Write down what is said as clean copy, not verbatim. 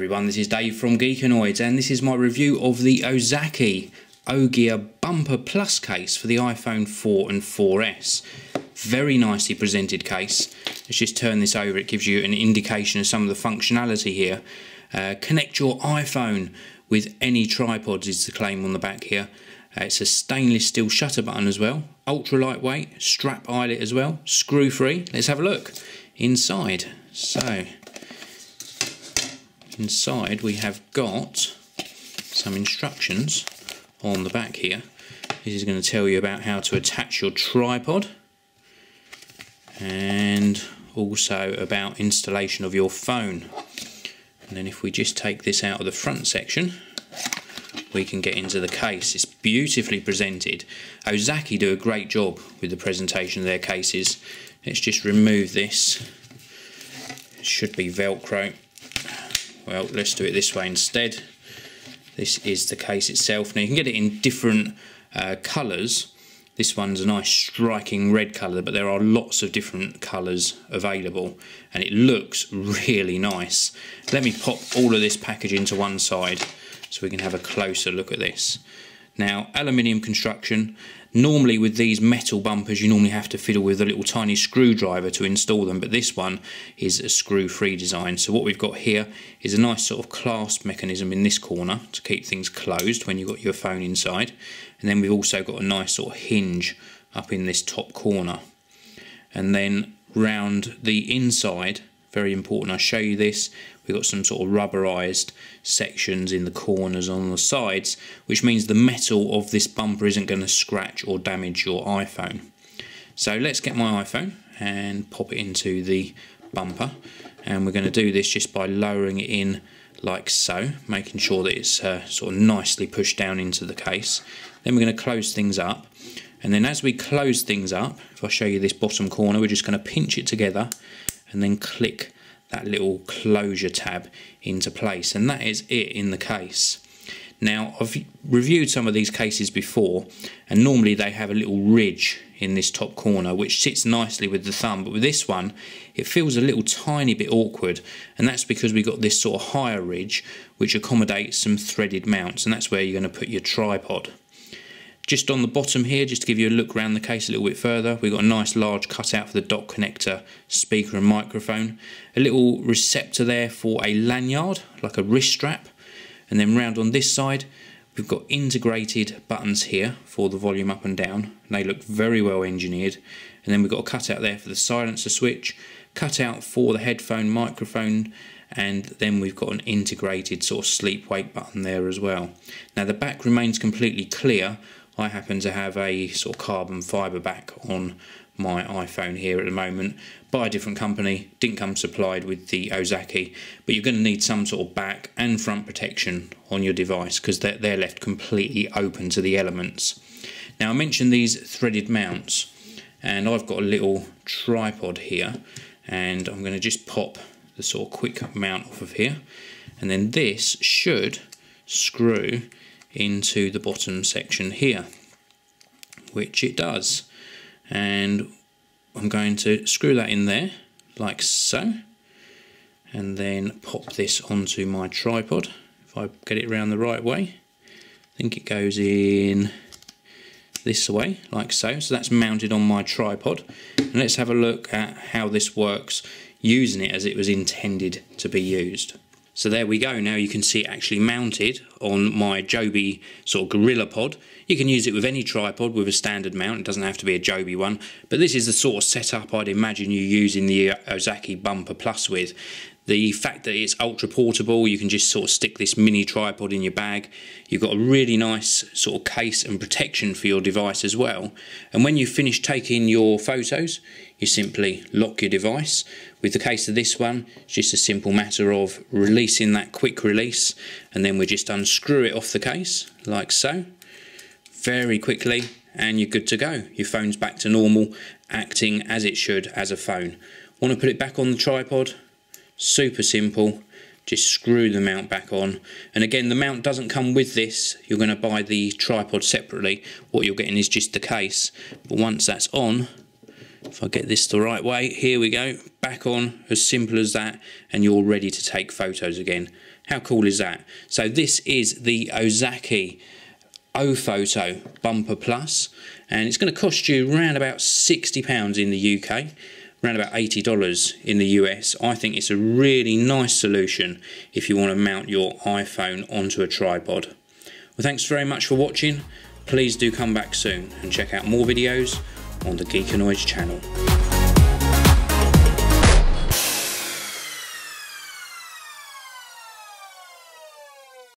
everyone, this is Dave from Geekanoids and this is my review of the Ozaki O Bumper Plus case for the iPhone 4 and 4S. Very nicely presented case. Let's just turn this over, it gives you an indication of some of the functionality here. Connect your iPhone with any tripods is the claim on the back here. It's a stainless steel shutter button as well, ultra lightweight, strap eyelet as well, screw free. Let's have a look inside. So inside we have got some instructions on the back here. This is going to tell you about how to attach your tripod and also about installation of your phone. And then if we just take this out of the front section, we can get into the case. It's beautifully presented. Ozaki do a great job with the presentation of their cases. Let's just remove this. It should be Velcro. Well, let's do it this way instead. This is the case itself. Now you can get it in different colours. This one's a nice striking red colour, but there are lots of different colours available and it looks really nice. Let me pop all of this package into one side so we can have a closer look at this. Now, aluminium construction. Normally with these metal bumpers you normally have to fiddle with a little tiny screwdriver to install them, but this one is a screw-free design. So what we've got here is a nice sort of clasp mechanism in this corner to keep things closed when you've got your phone inside. And then we've also got a nice sort of hinge up in this top corner. And then round the inside, very important, I show you this, we've got some sort of rubberized sections in the corners on the sides, which means the metal of this bumper isn't going to scratch or damage your iPhone. So let's get my iPhone and pop it into the bumper, and we're going to do this just by lowering it in like so, making sure that it's sort of nicely pushed down into the case. Then we're going to close things up, and then as we close things up, if I show you this bottom corner, we're just going to pinch it together and then click that little closure tab into place, and that is it in the case. Now I've reviewed some of these cases before and normally they have a little ridge in this top corner which sits nicely with the thumb, but with this one it feels a little tiny bit awkward, and that's because we've got this sort of higher ridge which accommodates some threaded mounts, and that's where you're going to put your tripod. Just on the bottom here, just to give you a look around the case a little bit further, we've got a nice large cutout for the dock connector, speaker and microphone. A little receptor there for a lanyard, like a wrist strap. And then round on this side, we've got integrated buttons here for the volume up and down. And they look very well engineered. And then we've got a cutout there for the silencer switch, cutout for the headphone microphone, and then we've got an integrated sort of sleep wake button there as well. Now the back remains completely clear. I happen to have a sort of carbon fibre back on my iPhone here at the moment by a different company. Didn't come supplied with the Ozaki, but you're going to need some sort of back and front protection on your device because they're left completely open to the elements. Now I mentioned these threaded mounts, and I've got a little tripod here, and I'm going to just pop the sort of quick mount off of here, and then this should screw into the bottom section here, which it does, and I'm going to screw that in there like so, and then pop this onto my tripod. If I get it around the right way, I think it goes in this way like so. So that's mounted on my tripod, and let's have a look at how this works using it as it was intended to be used. So there we go, now you can see it actually mounted on my Joby sort of Gorilla Pod. You can use it with any tripod with a standard mount, it doesn't have to be a Joby one, but this is the sort of setup I'd imagine you using the Ozaki Bumper Plus with. The fact that it's ultra portable, you can just sort of stick this mini tripod in your bag. You've got a really nice sort of case and protection for your device as well. And when you finish taking your photos, you simply lock your device. With the case of this one, it's just a simple matter of releasing that quick release, and then we just unscrew it off the case like so, very quickly, and you're good to go. Your phone's back to normal, acting as it should as a phone. Want to put it back on the tripod? Super simple, just screw the mount back on. And again, the mount doesn't come with this, you're going to buy the tripod separately. What you're getting is just the case, but once that's on, If I get this the right way, here we go, back on, as simple as that, and you're ready to take photos again. How cool is that? So this is the Ozaki O Photo Bumper Plus, and it's going to cost you around about £60 in the UK, around about $80 in the US. I think it's a really nice solution if you want to mount your iPhone onto a tripod. Well, thanks very much for watching. Please do come back soon and check out more videos on the Geekanoids channel.